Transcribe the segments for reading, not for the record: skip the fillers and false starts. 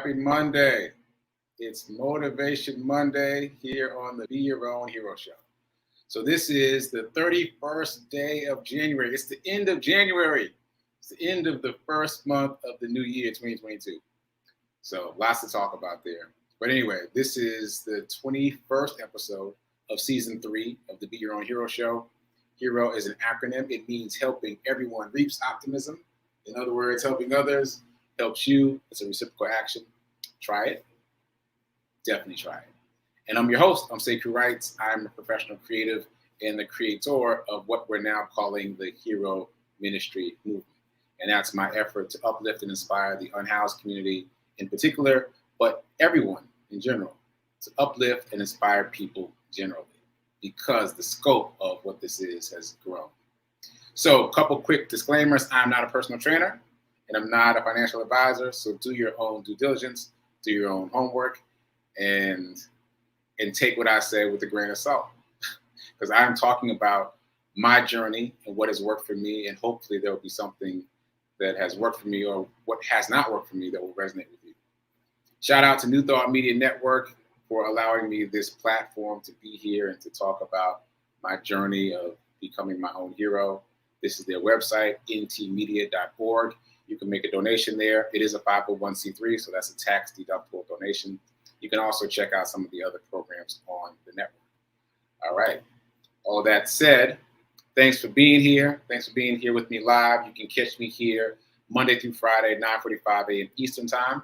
Happy Monday. It's Motivation Monday here on the Be Your Own Hero Show. So this is the 31st day of January. It's the end of January. It's the end of the first month of the new year, 2022. So lots to talk about there. But anyway, this is the 21st episode of season 3 of the Be Your Own Hero Show. Hero is an acronym. It means helping everyone reaps optimism. In other words, helping others helps you. It's a reciprocal action. Try it. Definitely try it. And I'm your host. I'm sekouwrites. I'm a professional creative and the creator of what we're now calling the Hero Ministry Movement. And that's my effort to uplift and inspire the unhoused community in particular, but everyone in general, to uplift and inspire people generally, because the scope of what this is has grown. So a couple quick disclaimers. I'm not a personal trainer and I'm not a financial advisor. So do your own due diligence, do your own homework, and take what I say with a grain of salt. Because I'm talking about my journey and what has worked for me, and hopefully there will be something that has worked for me or what has not worked for me that will resonate with you. Shout out to New Thought Media Network for allowing me this platform to be here and to talk about my journey of becoming my own hero. This is their website, ntmedia.org. You can make a donation there. It is a 501c3, so that's a tax-deductible donation. You can also check out some of the other programs on the network. All right. All that said, thanks for being here. Thanks for being here with me live. You can catch me here Monday through Friday, 9:45 a.m. Eastern Time.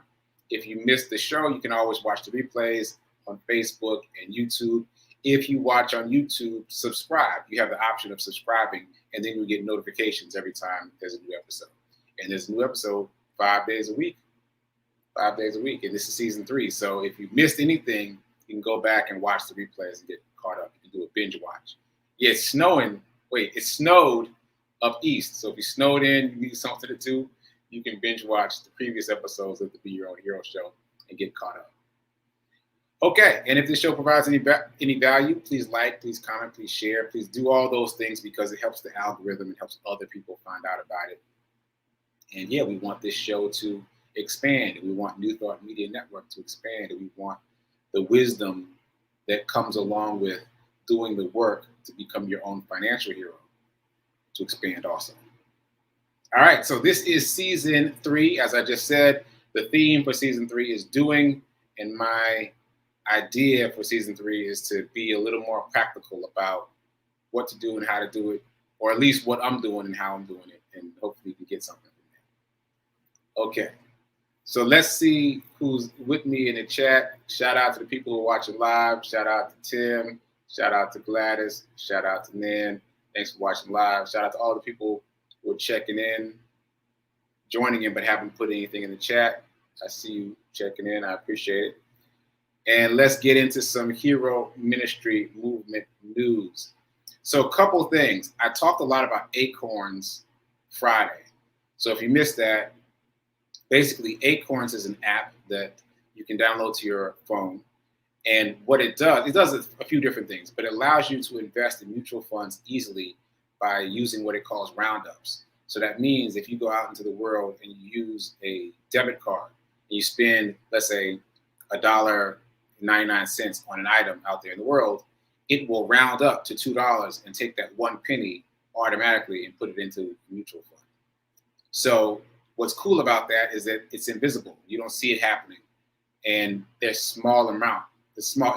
If you missed the show, you can always watch the replays on Facebook and YouTube. If you watch on YouTube, subscribe. You have the option of subscribing, and then you get notifications every time there's a new episode. And there's a new episode 5 days a week. 5 days a week. And this is season 3. So if you missed anything, you can go back and watch the replays and get caught up. You can do a binge watch. Yeah, it's snowing. Wait, it snowed up east. So if you snowed in, you need something to do, you can binge watch the previous episodes of the Be Your Own Hero Show and get caught up. Okay, and if this show provides any value, please like, please comment, please share. Please do all those things because it helps the algorithm and helps other people find out about it. And yeah, we want this show to expand. We want New Thought Media Network to expand. And we want the wisdom that comes along with doing the work to become your own financial hero to expand also. All right, so this is season 3. As I just said, the theme for season 3 is doing, and my idea for season 3 is to be a little more practical about what to do and how to do it, or at least what I'm doing and how I'm doing it, and hopefully you can get something from that. Okay, so let's see who's with me in the chat. Shout out to the people who are watching live. Shout out to Tim. Shout out to Gladys. Shout out to Nan. Thanks for watching live. Shout out to all the people who are checking in, joining in, but haven't put anything in the chat. I see you checking in. I appreciate it. And let's get into some Hero Ministry Movement news. So a couple things. I talked a lot about Acorns Friday. So if you missed that, basically Acorns is an app that you can download to your phone. And what it does a few different things, but it allows you to invest in mutual funds easily by using what it calls roundups. So that means if you go out into the world and you use a debit card and you spend, let's say, $1.99 on an item out there in the world, it will round up to $2 and take that 1 penny automatically and put it into a mutual fund. So what's cool about that is that it's invisible. You don't see it happening. And there's small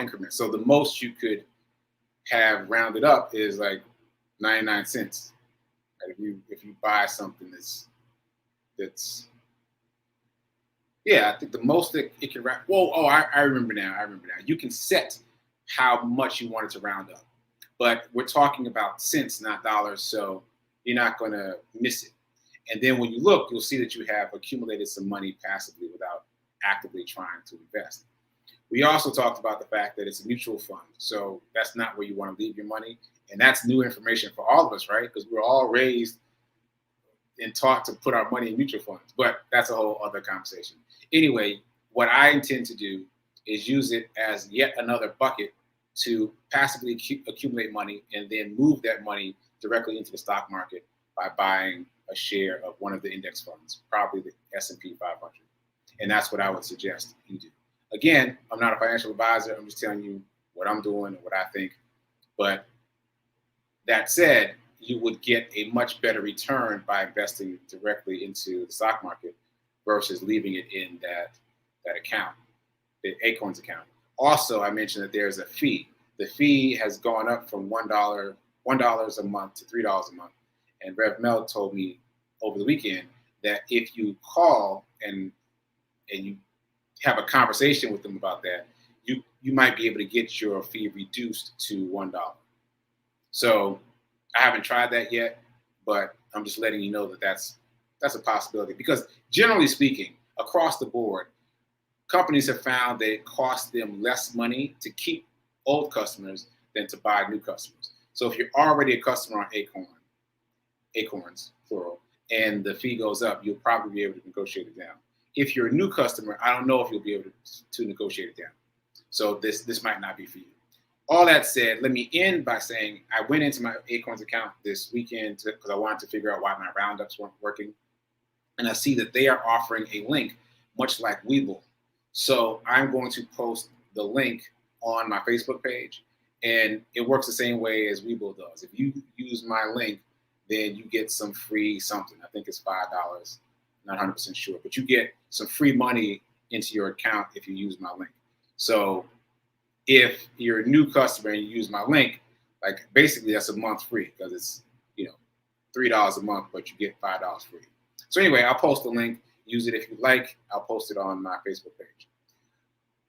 increments. So the most you could have rounded up is like 99 cents. Right? If you buy something that's yeah, I think the most that it can round. I remember now. You can set how much you want it to round up, but we're talking about cents, not dollars. So you're not going to miss it. And then when you look, you'll see that you have accumulated some money passively without actively trying to invest. We also talked about the fact that it's a mutual fund. So that's not where you want to leave your money. And that's new information for all of us, right? Because we're all raised and taught to put our money in mutual funds. But that's a whole other conversation. Anyway, what I intend to do is use it as yet another bucket to passively accumulate money and then move that money directly into the stock market by buying a share of one of the index funds, probably the S&P 500. And that's what I would suggest you do. Again, I'm not a financial advisor. I'm just telling you what I'm doing and what I think. But that said, you would get a much better return by investing directly into the stock market versus leaving it in that account, the Acorns account. Also, I mentioned that there's a fee. The fee has gone up from $1 a month to $3 a month. And Rev Mel told me over the weekend that if you call and you have a conversation with them about that, you might be able to get your fee reduced to $1. So I haven't tried that yet, but I'm just letting you know that that's a possibility. Because generally speaking, across the board, companies have found that it costs them less money to keep old customers than to buy new customers. So if you're already a customer on Acorns, plural, and the fee goes up, you'll probably be able to negotiate it down. If you're a new customer, I don't know if you'll be able to negotiate it down. So this might not be for you. All that said, let me end by saying I went into my Acorns account this weekend because I wanted to figure out why my roundups weren't working. And I see that they are offering a link, much like Webull. So I'm going to post the link on my Facebook page. And it works the same way as Webull does. If you use my link, then you get some free something. I think it's $5. Not 100% sure. But you get some free money into your account if you use my link. So if you're a new customer and you use my link, like basically that's a month free because it's $3 a month, but you get $5 free. So anyway, I'll post the link. Use it if you like. I'll post it on my Facebook page.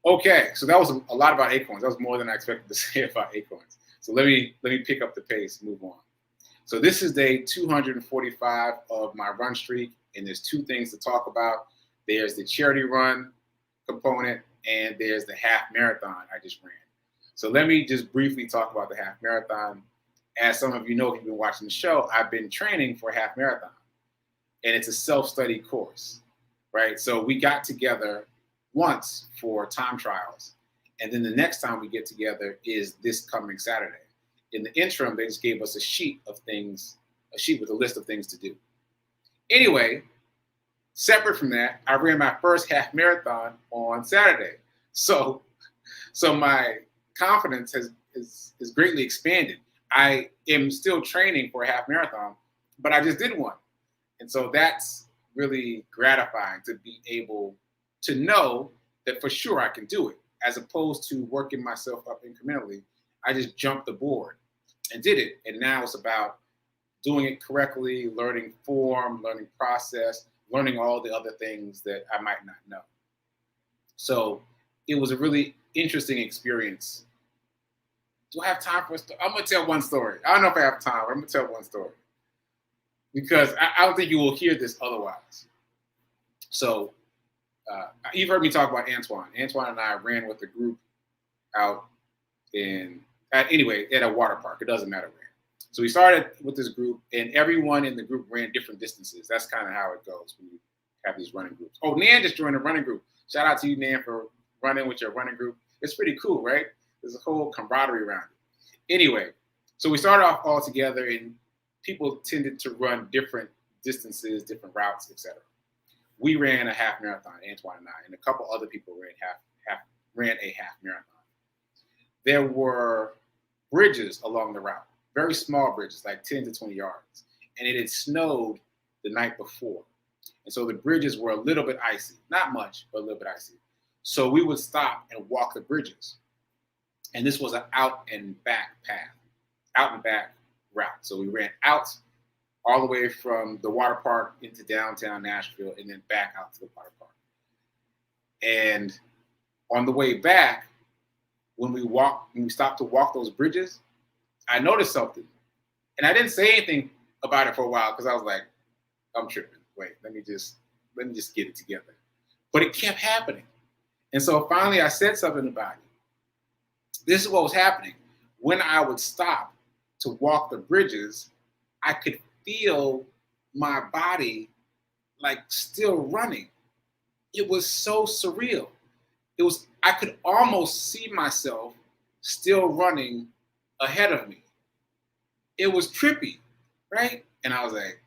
Okay, so that was a lot about Acorns. That was more than I expected to say about Acorns. So let me pick up the pace, move on. So this is day 245 of my run streak, and there's two things to talk about. There's the charity run component, and there's the half marathon I just ran. So let me just briefly talk about the half marathon. As some of you know, if you've been watching the show, I've been training for a half marathon, and it's a self-study course, right? So we got together once for time trials, and then the next time we get together is this coming Saturday. In the interim, they just gave us a sheet with a list of things to do. Anyway, separate from that, I ran my first half marathon on Saturday. So my confidence is greatly expanded. I am still training for a half marathon, but I just did one. And so that's really gratifying to be able to know that for sure I can do it, as opposed to working myself up incrementally. I just jumped the board and did it. And now it's about doing it correctly, learning form, learning process, learning all the other things that I might not know. So it was a really interesting experience. Do I have time for a story? I'm going to tell one story. I don't know if I have time, but I'm going to tell one story. Because I don't think you will hear this otherwise. So you've heard me talk about Antoine. Antoine and I ran with a group out at a water park. It doesn't matter where. So we started with this group, and everyone in the group ran different distances. That's kind of how it goes when you have these running groups. Oh, Nan just joined a running group. Shout out to you, Nan, for running with your running group. It's pretty cool, right? There's a whole camaraderie around it. Anyway, so we started off all together, and people tended to run different distances, different routes, etc. We ran a half marathon, Antoine and I, and a couple other people ran a half marathon. There were bridges along the route, very small bridges, like 10 to 20 yards. And it had snowed the night before. And so the bridges were a little bit icy, not much, but a little bit icy. So we would stop and walk the bridges. And this was an out and back route. So we ran out all the way from the water park into downtown Nashville and then back out to the water park. And on the way back, when we stopped to walk those bridges, I noticed something. And I didn't say anything about it for a while because I was like, I'm tripping. Wait, let me just get it together. But it kept happening. And so finally I said something about it. This is what was happening. When I would stop to walk the bridges, I could feel my body like still running. It was so surreal. I could almost see myself still running ahead of me. It was trippy, right? And I was like,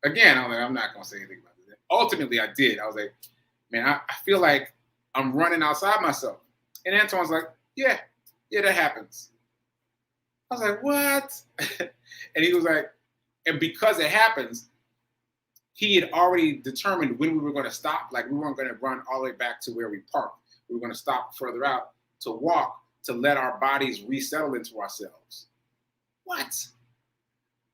I'm not going to say anything about this. Ultimately, I did. I was like, man, I feel like I'm running outside myself. And Antoine's like, yeah, that happens. I was like, what? And he was like, and because it happens, he had already determined when we were going to stop. Like, we weren't going to run all the way back to where we parked. We were going to stop further out to walk, to let our bodies resettle into ourselves. What?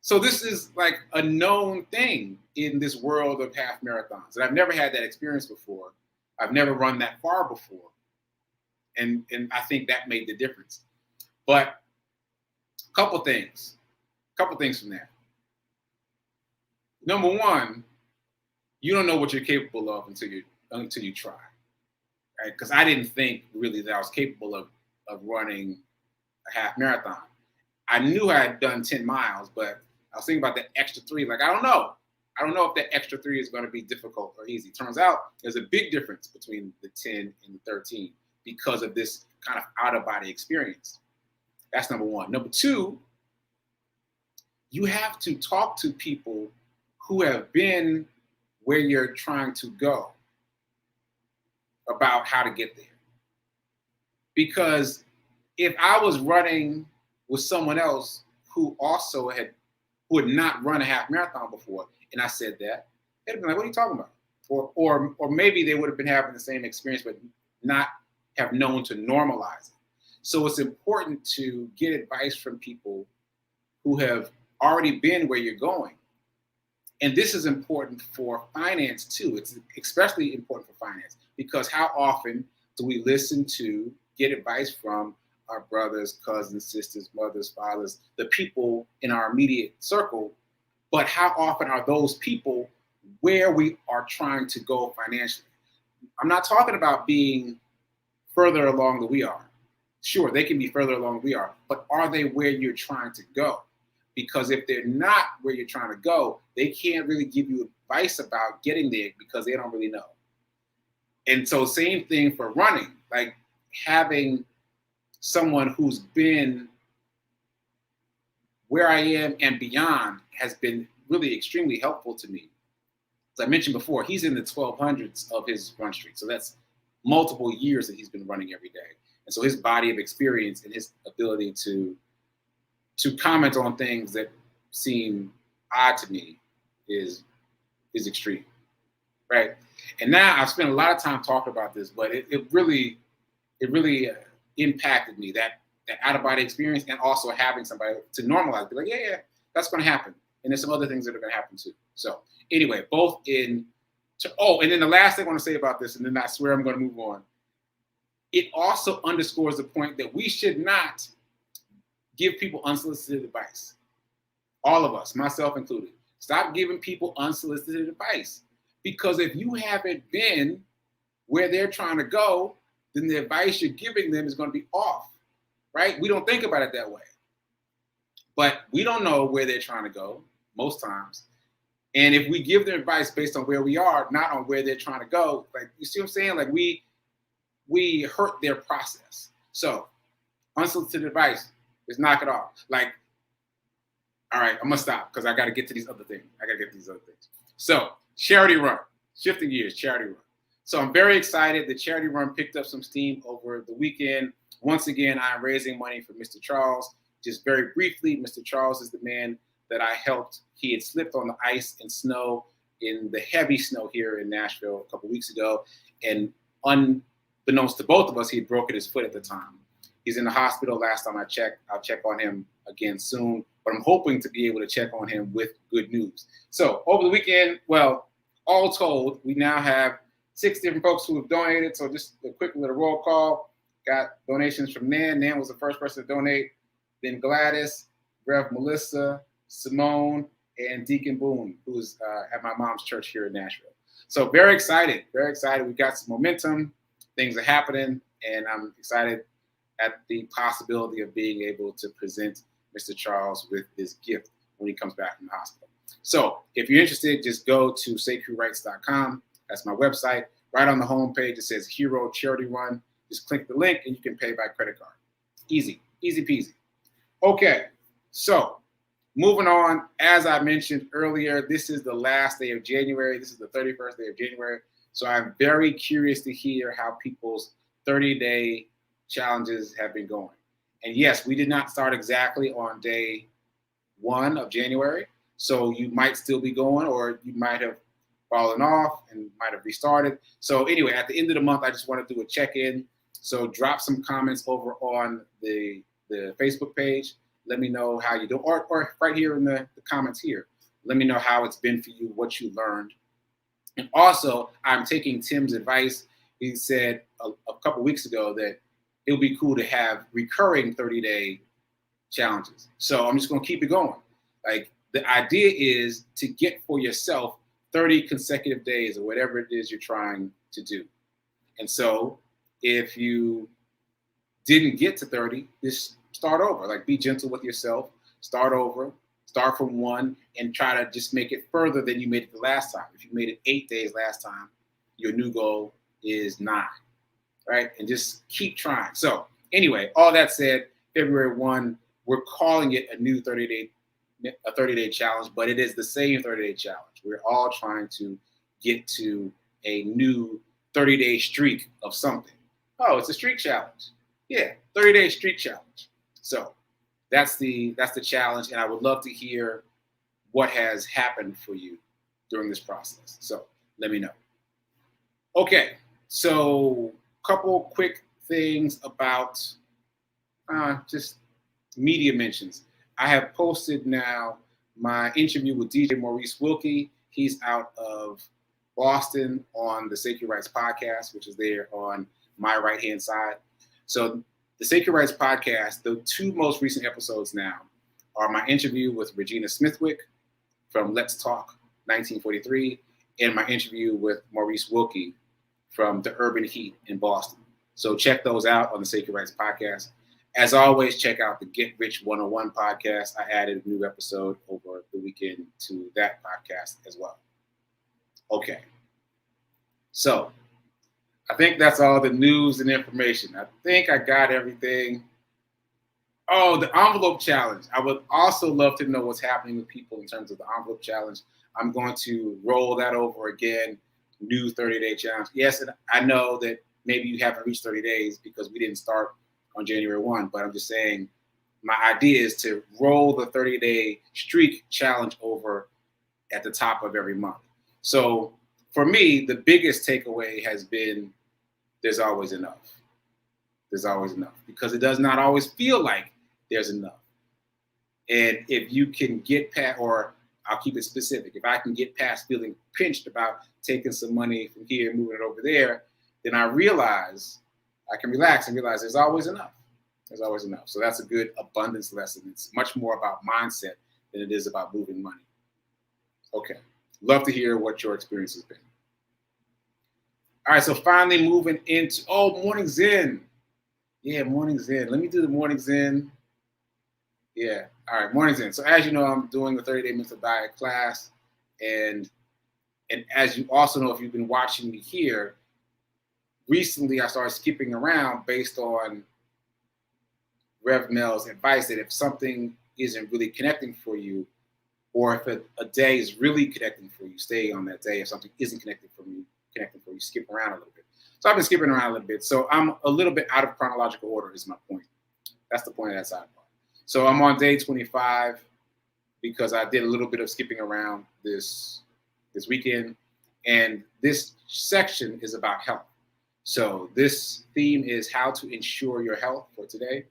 So this is like a known thing in this world of half marathons. And I've never had that experience before. I've never run that far before. And I think that made the difference. But a couple things from that. Number one, you don't know what you're capable of until you try, right? Because I didn't think really that I was capable of running a half marathon. I knew I had done 10 miles, but I was thinking about that extra 3. Like, I don't know if that extra 3 is going to be difficult or easy. Turns out there's a big difference between the 10 and the 13 because of this kind of out-of-body experience. That's number one. Number two, you have to talk to people who have been where you're trying to go about how to get there. Because if I was running with someone else who had not run a half marathon before, and I said that, they'd have been like, what are you talking about? Or maybe they would have been having the same experience, but not have known to normalize it. So it's important to get advice from people who have already been where you're going. And this is important for finance too. It's especially important for finance because how often do we listen to, get advice from our brothers, cousins, sisters, mothers, fathers, the people in our immediate circle, but how often are those people where we are trying to go financially? I'm not talking about being further along than we are. Sure, they can be further along than we are, but are they where you're trying to go? Because if they're not where you're trying to go, they can't really give you advice about getting there because they don't really know. And so same thing for running, like having someone who's been where I am and beyond has been really extremely helpful to me. As I mentioned before, he's in the 1200s of his run streak. So that's multiple years that he's been running every day. And so his body of experience and his ability to comment on things that seem odd to me is extreme, right? And now I've spent a lot of time talking about this, but it really impacted me, that out-of-body experience, and also having somebody to normalize, be like, yeah, that's going to happen. And there's some other things that are going to happen too. So anyway, and then the last thing I want to say about this, and then I swear I'm going to move on. It also underscores the point that we should not give people unsolicited advice. All of us, myself included. Stop giving people unsolicited advice. Because if you haven't been where they're trying to go, then the advice you're giving them is going to be off, right? We don't think about it that way. But we don't know where they're trying to go most times. And if we give them advice based on where we are, not on where they're trying to go, like, you see what I'm saying? Like, we hurt their process. So unsolicited advice, just knock it off. Like, all right, I'm going to stop because I got to get to these other things. So charity run, shifting gears, charity run. So I'm very excited. The charity run picked up some steam over the weekend. Once again, I'm raising money for Mr. Charles. Just very briefly, Mr. Charles is the man that I helped. He had slipped on the ice and snow, in the heavy snow here in Nashville a couple weeks ago. And unbeknownst to both of us, he had broken his foot at the time. He's in the hospital last time I checked. I'll check on him again soon, but I'm hoping to be able to check on him with good news. So over the weekend, well, all told, we now have 6 different folks who have donated. So just a quick little roll call. Got donations from Nan. Nan was the first person to donate. Then Gladys, Rev Melissa, Simone, and Deacon Boone, who's at my mom's church here in Nashville. So very excited, very excited. We got some momentum. Things are happening, and I'm excited at the possibility of being able to present Mr. Charles with this gift when he comes back from the hospital. So if you're interested, just go to sekouwrites.com. That's my website. Right on the homepage, it says Hero Charity Run. Just click the link and you can pay by credit card. Easy, easy peasy. Okay, so moving on. As I mentioned earlier, this is the last day of January. This is the 31st day of January. So I'm very curious to hear how people's 30-day challenges have been going. And yes, we did not start exactly on day 1 of January. So you might still be going, or you might have fallen off and might have restarted. So anyway, at the end of the month, I just want to do a check-in. So drop some comments over on the Facebook page. Let me know how you do, or right here in the comments here. Let me know how it's been for you, what you learned. And also, I'm taking Tim's advice. He said a couple weeks ago that it would be cool to have recurring 30-day challenges. So I'm just going to keep it going. Like, the idea is to get for yourself 30 consecutive days or whatever it is you're trying to do. And so if you didn't get to 30, just start over. Like, be gentle with yourself. Start over. Start from 1 and try to just make it further than you made it the last time. If you made it 8 days last time, your new goal is 9, right? And just keep trying. So anyway, all that said, February 1, we're calling it a new 30-day challenge, but it is the same 30-day challenge. We're all trying to get to a new 30-day streak of something. Oh, it's a streak challenge. Yeah, 30-day streak challenge. So that's the challenge, and I would love to hear what has happened for you during this process. So let me know. Okay, so a couple quick things about just media mentions. I have posted now my interview with DJ Maurice Wilkie. He's out of Boston on the sekouwrites podcast, which is there on my right-hand side. So the sekouwrites podcast, the 2 most recent episodes now are my interview with Regina Smithwick from Let's Talk 1943 and my interview with Maurice Wilkie from The Urban Heat in Boston. So check those out on the sekouwrites podcast. As always, check out the Get Rich 101 podcast. I added a new episode over the weekend to that podcast as well. Okay. So I think that's all the news and information. I think I got everything. Oh, the envelope challenge. I would also love to know what's happening with people in terms of the envelope challenge. I'm going to roll that over again. New 30-day challenge. Yes, and I know that maybe you haven't reached 30 days because we didn't start on January 1, but I'm just saying my idea is to roll the 30-day streak challenge over at the top of every month. So for me, the biggest takeaway has been there's always enough. There's always enough because it does not always feel like there's enough. And if you can get past, or I'll keep it specific, if I can get past feeling pinched about taking some money from here and moving it over there, then I realize I can relax and realize there's always enough. There's always enough. So that's a good abundance lesson. It's much more about mindset than it is about moving money. Okay. Love to hear what your experience has been. All right. So finally moving into, Morning Zen. Yeah, Morning Zen. Let me do the Morning Zen. Yeah. All right. Morning Zen. So as you know, I'm doing the 30-day mental diet class. And as you also know, if you've been watching me here, recently I started skipping around based on Rev Mel's advice that if something isn't really connecting for you, or if a day is really connecting for you, stay on that day. If something isn't connecting for you, skip around a little bit. So I've been skipping around a little bit. So I'm a little bit out of chronological order is my point. That's the point of that sidebar. So I'm on day 25 because I did a little bit of skipping around this weekend. And this section is about health. So this theme is how to ensure your health for today.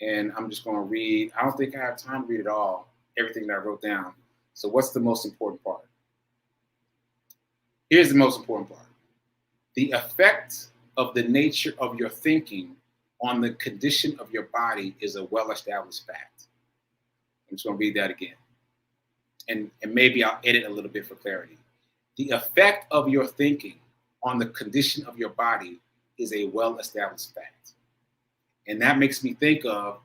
And I'm just going to read. I don't think I have time to read it all, everything that I wrote down. So what's the most important part? Here's the most important part. The effect of the nature of your thinking on the condition of your body is a well-established fact. I'm just going to read that again. And maybe I'll edit a little bit for clarity. The effect of your thinking on the condition of your body is a well-established fact. And that makes me think of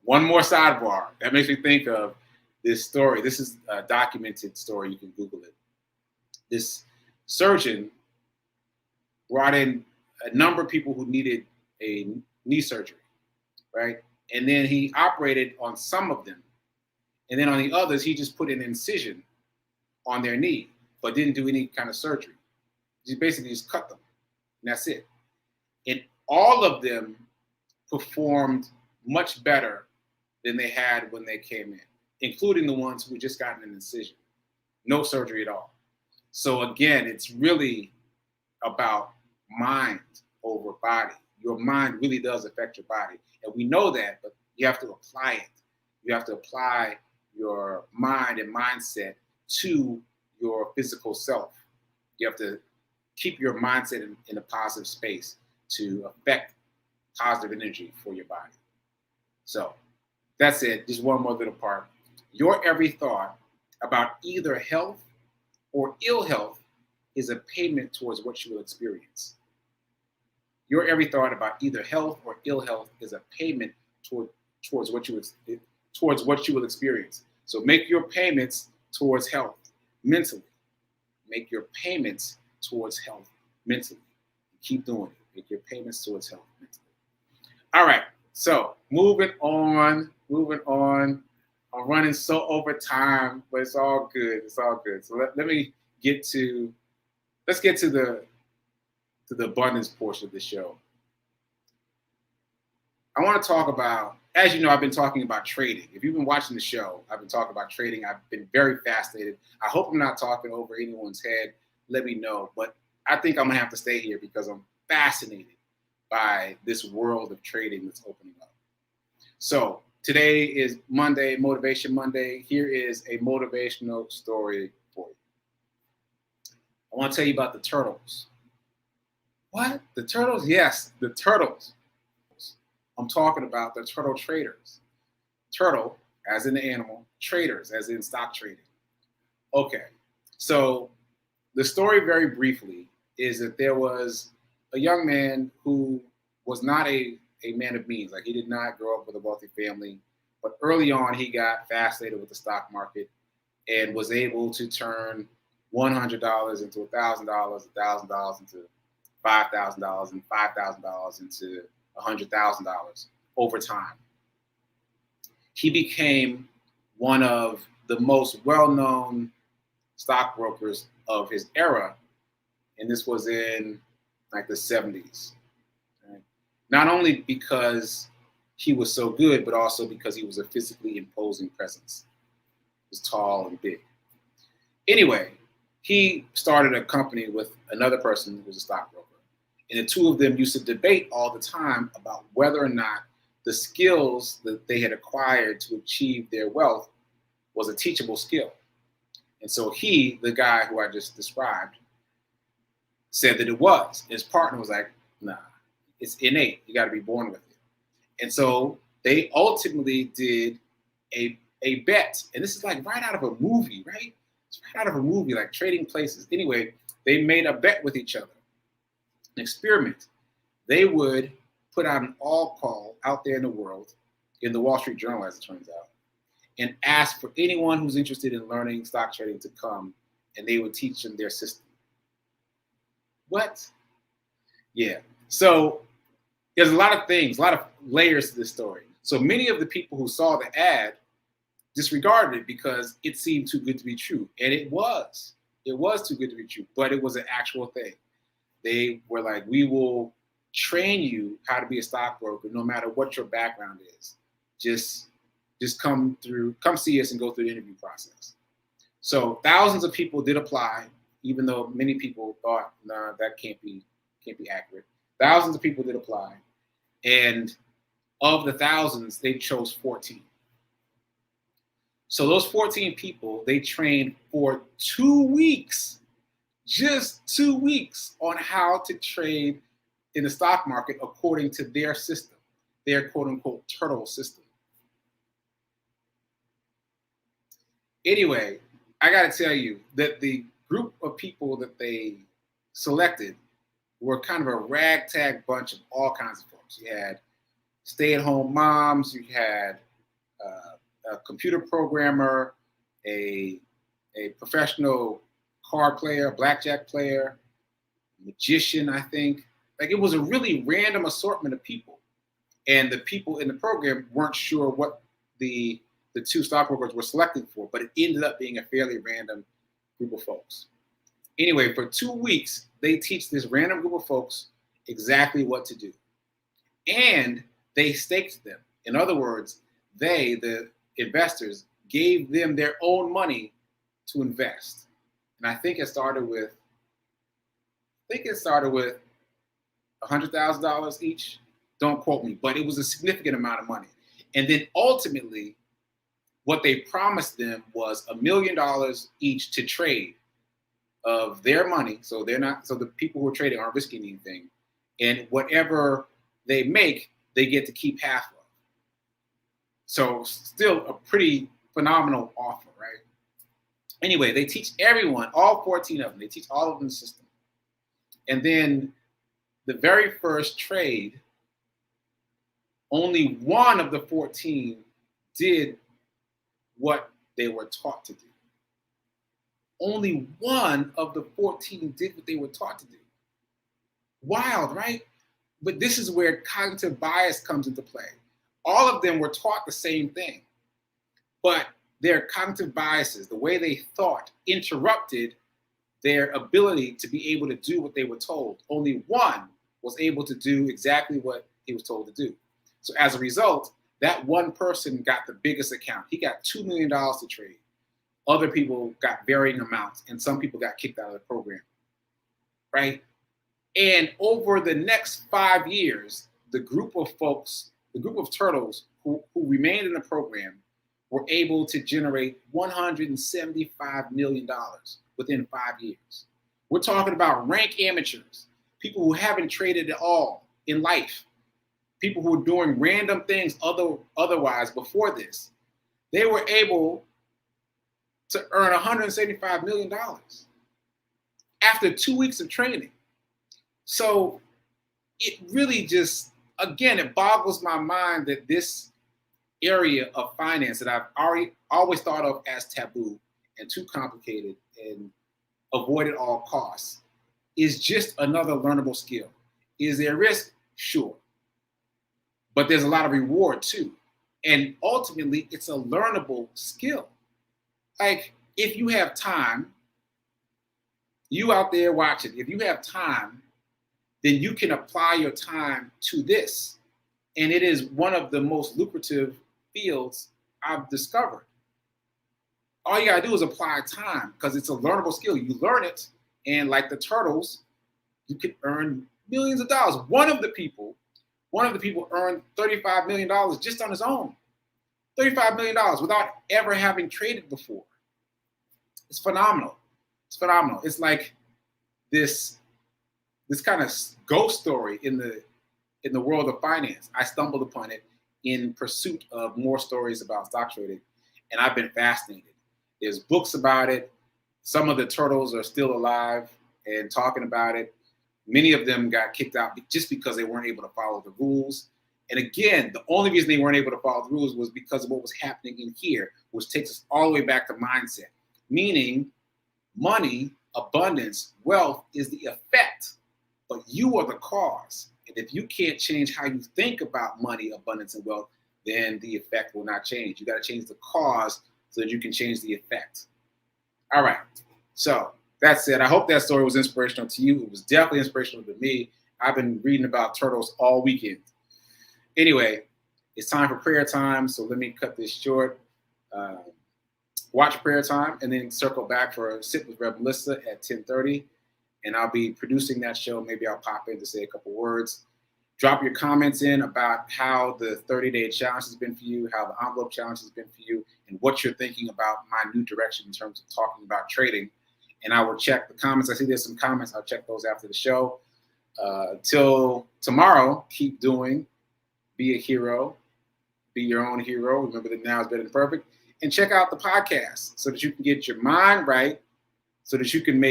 one more sidebar. That makes me think of this story. This is a documented story. You can Google it. This surgeon brought in a number of people who needed a knee surgery, right? And then he operated on some of them. And then on the others, he just put an incision on their knee. but didn't do any kind of surgery. You basically just cut them, and that's it. And all of them performed much better than they had when they came in, including the ones who just gotten an incision. No surgery at all. So again, it's really about mind over body. Your mind really does affect your body. And we know that, but you have to apply it. You have to apply your mind and mindset to your physical self. You have to keep your mindset in a positive space to affect positive energy for your body. So that's it. Just one more little part. Your every thought about either health or ill health is a payment towards what you will experience. Your every thought about either health or ill health is a payment towards what you will experience. So make your payments towards health mentally. Make your payments towards health mentally. Keep doing it. Make your payments towards health mentally. All right. So moving on. I'm running so over time, but it's all good. It's all good. So let's get to the abundance portion of the show. I want to talk about, as you know, I've been talking about trading. If you've been watching the show, I've been talking about trading. I've been very fascinated. I hope I'm not talking over anyone's head. Let me know. But I think I'm going to have to stay here because I'm fascinated by this world of trading that's opening up. So today is Monday, Motivation Monday. Here is a motivational story for you. I want to tell you about the turtles. What? The turtles? Yes, the turtles. I'm talking about the turtle traders. Turtle, as in the animal, traders, as in stock trading. Okay, so the story very briefly is that there was a young man who was not a man of means. Like, he did not grow up with a wealthy family, but early on he got fascinated with the stock market and was able to turn $100 into $1,000, $1,000 into $5,000, and $5,000 into $100,000 over time. He became one of the most well-known stockbrokers of his era, and this was in like the 70s. Right? Not only because he was so good, but also because he was a physically imposing presence. He was tall and big. Anyway, he started a company with another person who was a stockbroker. And the two of them used to debate all the time about whether or not the skills that they had acquired to achieve their wealth was a teachable skill. And so he, the guy who I just described, said that it was. His partner was like, nah, it's innate. You got to be born with it. And so they ultimately did a bet. And this is like right out of a movie, right? It's right out of a movie, like Trading Places. Anyway, they made a bet with each other. An experiment. They would put out an all call out there in the world, in the Wall Street Journal, as it turns out, and ask for anyone who's interested in learning stock trading to come, and they would teach them their system. What? Yeah. So there's a lot of things, a lot of layers to this story. So many of the people who saw the ad disregarded it because it seemed too good to be true. And it was. It was too good to be true, but it was an actual thing. They were like, we will train you how to be a stockbroker no matter what your background is. Just come see us and go through the interview process. So thousands of people did apply, even though many people thought, nah, that can't be accurate. Thousands of people did apply. And of the thousands, they chose 14. So those 14 people, they trained for 2 weeks. Just 2 weeks on how to trade in the stock market according to their system, their quote unquote turtle system. Anyway, I got to tell you that the group of people that they selected were kind of a ragtag bunch of all kinds of folks. You had stay-at-home moms, you had a computer programmer, a professional card player, blackjack player, magician, I think. Like, it was a really random assortment of people. And the people in the program weren't sure what the two stockbrokers were selecting for, but it ended up being a fairly random group of folks. Anyway, for 2 weeks, they teach this random group of folks exactly what to do. And they staked them. In other words, they, the investors, gave them their own money to invest. And I think it started with $100,000 each. Don't quote me, but it was a significant amount of money. And then ultimately, what they promised them was $1 million each to trade of their money. So the people who are trading aren't risking anything. And whatever they make, they get to keep half of. So still a pretty phenomenal offer, right? Anyway, they teach everyone, all 14 of them, they teach all of them the system. And then the very first trade, only one of the 14 did what they were taught to do. Only one of the 14 did what they were taught to do. Wild, right? But this is where cognitive bias comes into play. All of them were taught the same thing, but their cognitive biases, the way they thought, interrupted their ability to be able to do what they were told. Only one was able to do exactly what he was told to do. So as a result, that one person got the biggest account. He got $2 million to trade. Other people got varying amounts, and some people got kicked out of the program, right? And over the next 5 years, the group of folks, the group of turtles who remained in the program were able to generate $175 million within 5 years. We're talking about rank amateurs, people who haven't traded at all in life, people who were doing random things otherwise before this. They were able to earn $175 million after 2 weeks of training. So it really just, again, it boggles my mind that this area of finance that I've always thought of as taboo and too complicated and avoid at all costs is just another learnable skill. Is there risk? Sure. But there's a lot of reward too. And ultimately, it's a learnable skill. Like, if you have time, you out there watching, if you have time, then you can apply your time to this. And it is one of the most lucrative fields I've discovered. All you gotta do is apply time because it's a learnable skill. You learn it, and like the turtles, you can earn millions of dollars. One of the people earned $35 million just on his own. $35 million without ever having traded before. It's phenomenal. It's phenomenal. It's like this kind of ghost story in the world of finance. I stumbled upon it in pursuit of more stories about stock trading, and I've been fascinated. There's books about it. Some of the turtles are still alive and talking about it. Many of them got kicked out just because they weren't able to follow the rules. And again, the only reason they weren't able to follow the rules was because of what was happening in here, which takes us all the way back to mindset. Meaning, money, abundance, wealth is the effect, but you are the cause. And if you can't change how you think about money, abundance, and wealth, then the effect will not change. You got to change the cause so that you can change the effect. All right. So that's it. I hope that story was inspirational to you. It was definitely inspirational to me. I've been reading about turtles all weekend. Anyway, it's time for prayer time. So let me cut this short. Watch prayer time and then circle back for a Sit with Rev. Melissa at 10:30. And I'll be producing that show. Maybe I'll pop in to say a couple words. Drop your comments in about how the 30-day challenge has been for you, how the envelope challenge has been for you, and what you're thinking about my new direction in terms of talking about trading. And I will check the comments. I see there's some comments. I'll check those after the show. Till tomorrow, keep doing. Be a hero. Be your own hero. Remember that now is better than perfect. And check out the podcast so that you can get your mind right, so that you can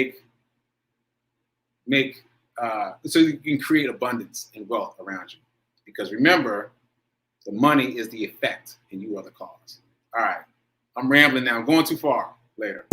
so you can create abundance and wealth around you. Because remember, the money is the effect and you are the cause. All right. I'm rambling now. I'm going too far. Later.